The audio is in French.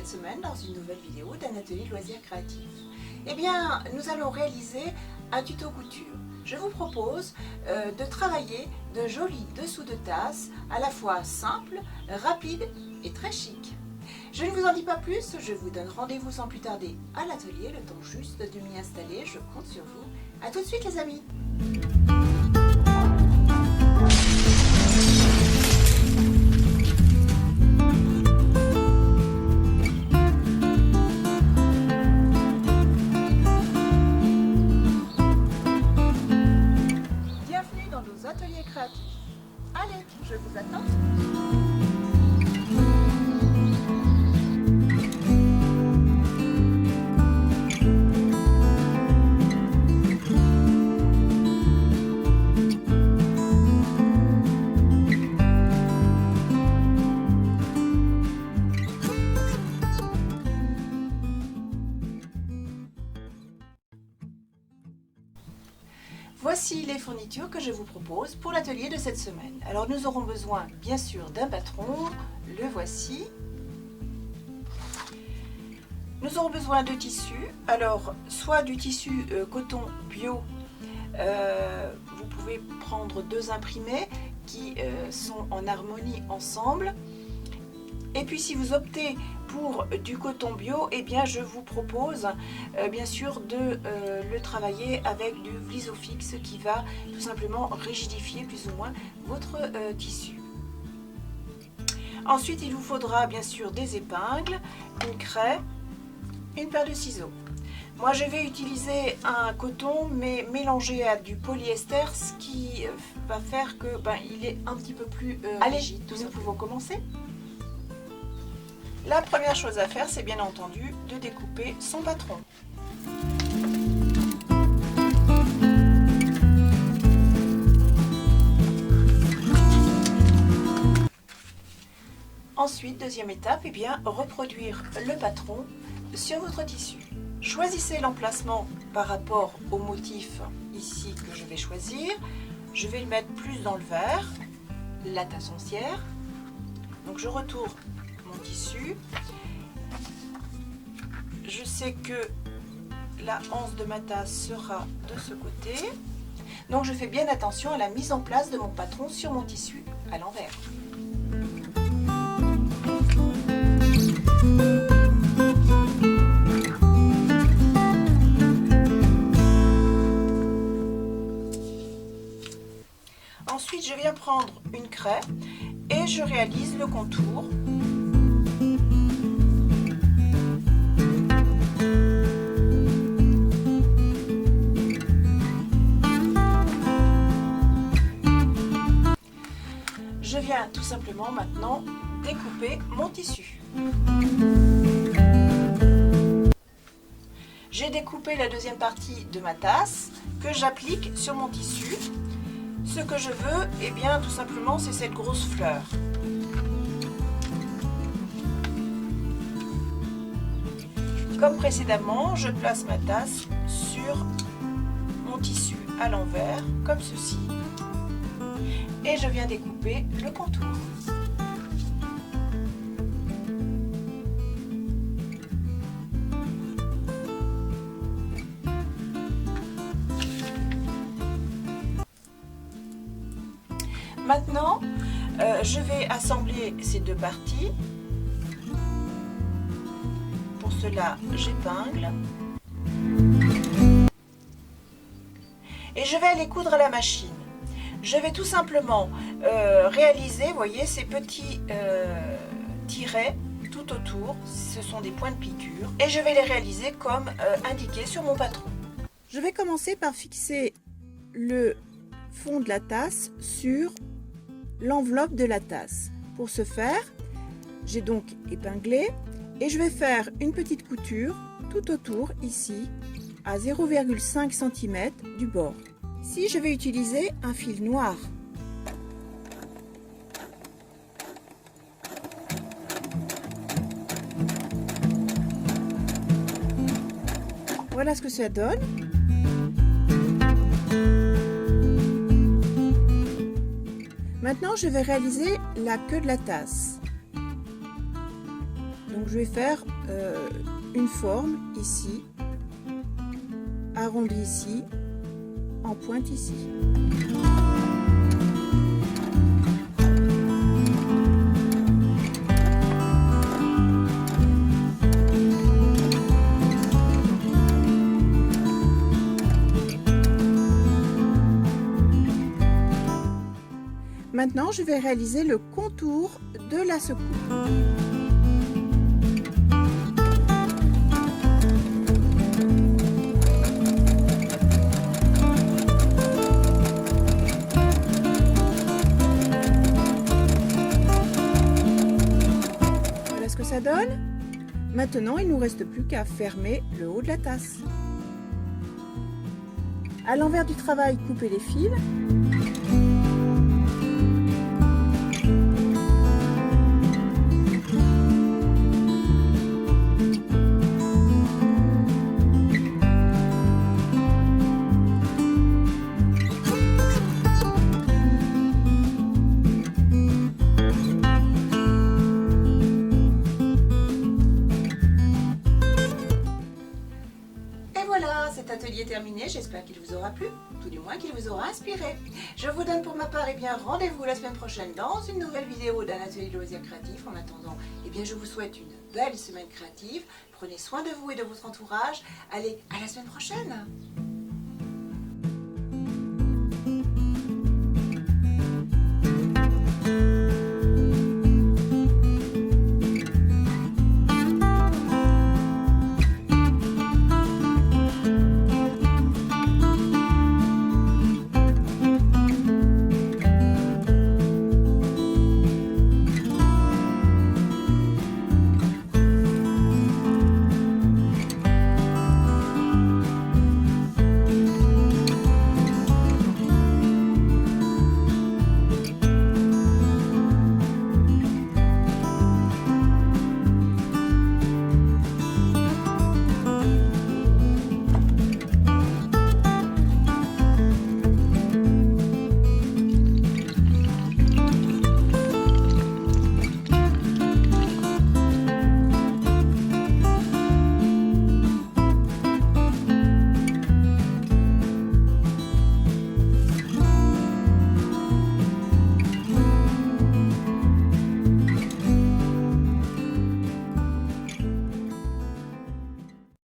cette semaine dans une nouvelle vidéo d'un atelier loisirs créatifs. Eh bien, nous allons réaliser un tuto couture. Je vous propose de travailler de jolis dessous de tasse, à la fois simples, rapides et très chic. Je ne vous en dis pas plus, je vous donne rendez-vous sans plus tarder à l'atelier, le temps juste de m'y installer, je compte sur vous. A tout de suite les amis. Bienvenue dans nos ateliers créatifs. Allez, je vous attends. Voici les fournitures que je vous propose pour l'atelier de cette semaine. Alors nous aurons besoin bien sûr d'un patron, le voici. Nous aurons besoin de tissu, alors soit du tissu coton bio, vous pouvez prendre deux imprimés qui sont en harmonie ensemble. Et puis si vous optez pour du coton bio, eh bien je vous propose bien sûr de le travailler avec du Vlisofix qui va tout simplement rigidifier plus ou moins votre tissu. Ensuite il vous faudra bien sûr des épingles, une craie, une paire de ciseaux. Moi je vais utiliser un coton mais mélangé à du polyester, ce qui va faire que il est un petit peu plus allégé. Nous pouvons commencer. La première chose à faire, c'est bien entendu de découper son patron. Ensuite, deuxième étape, eh bien, reproduire le patron sur votre tissu. Choisissez l'emplacement par rapport au motif ici que je vais choisir. Je vais le mettre plus dans le vert, la tasse entière. Donc je retourne mon tissu. Je sais que la anse de ma tasse sera de ce côté. Donc je fais bien attention à la mise en place de mon patron sur mon tissu à l'envers. Ensuite, je viens prendre une craie et je réalise le contour. Je viens tout simplement maintenant découper mon tissu. J'ai découpé la deuxième partie de ma tasse que j'applique sur mon tissu. Ce que je veux, eh bien, tout simplement, c'est cette grosse fleur. Comme précédemment, je place ma tasse sur mon tissu à l'envers, comme ceci. Et je viens découper le contour. Maintenant, je vais assembler ces deux parties. Pour cela, j'épingle. Et je vais aller coudre à la machine. Je vais tout simplement réaliser, vous voyez, ces petits tirets tout autour. Ce sont des points de piqûre. Et je vais les réaliser comme indiqué sur mon patron. Je vais commencer par fixer le fond de la tasse sur l'enveloppe de la tasse. Pour ce faire, j'ai donc épinglé et je vais faire une petite couture tout autour ici à 0,5 cm du bord. Ici, je vais utiliser un fil noir. Voilà ce que ça donne. Maintenant, je vais réaliser la queue de la tasse. Donc, je vais faire une forme ici, arrondie ici, en pointe ici. Maintenant, je vais réaliser le contour de la secoupe. Voilà ce que ça donne. Maintenant, il ne nous reste plus qu'à fermer le haut de la tasse. À l'envers du travail, coupez les fils. Cet atelier terminé, j'espère qu'il vous aura plu, tout du moins qu'il vous aura inspiré. Je vous donne pour ma part rendez-vous la semaine prochaine dans une nouvelle vidéo d'un atelier de loisirs créatifs. En attendant, je vous souhaite une belle semaine créative. Prenez soin de vous et de votre entourage. Allez, à la semaine prochaine!